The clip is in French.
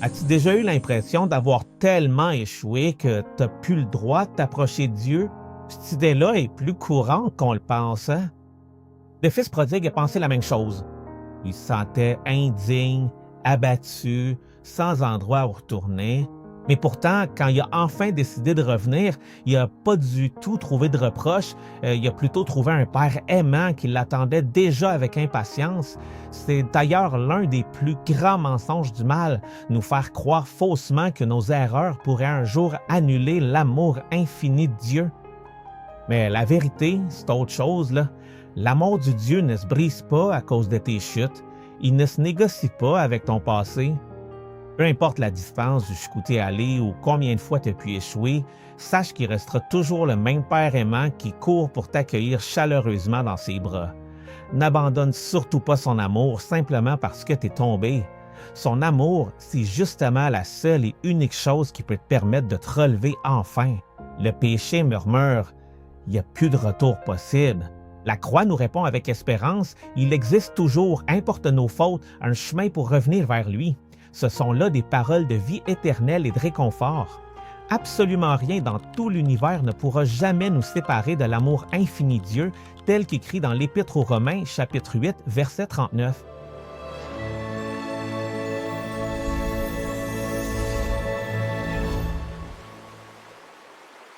As-tu déjà eu l'impression d'avoir tellement échoué que tu n'as plus le droit de t'approcher de Dieu? Cette idée-là est plus courante qu'on le pense, hein? Le fils prodigue a pensé la même chose. Il se sentait indigne, abattu, sans endroit où retourner. Mais pourtant, quand il a enfin décidé de revenir, il n'a pas du tout trouvé de reproche. Il a plutôt trouvé un père aimant qui l'attendait déjà avec impatience. C'est d'ailleurs l'un des plus grands mensonges du mal, nous faire croire faussement que nos erreurs pourraient un jour annuler l'amour infini de Dieu. Mais la vérité, c'est autre chose, là. L'amour du Dieu ne se brise pas à cause de tes chutes. Il ne se négocie pas avec ton passé. Peu importe la distance jusqu'où tu es allé ou combien de fois tu as pu échouer, sache qu'il restera toujours le même Père aimant qui court pour t'accueillir chaleureusement dans ses bras. N'abandonne surtout pas son amour simplement parce que tu es tombé. Son amour, c'est justement la seule et unique chose qui peut te permettre de te relever enfin. Le péché murmure « Il n'y a plus de retour possible ». La croix nous répond avec espérance « Il existe toujours, importe nos fautes, un chemin pour revenir vers lui ». Ce sont là des paroles de vie éternelle et de réconfort. Absolument rien dans tout l'univers ne pourra jamais nous séparer de l'amour infini de Dieu, tel qu'écrit dans l'Épître aux Romains, chapitre 8, verset 39.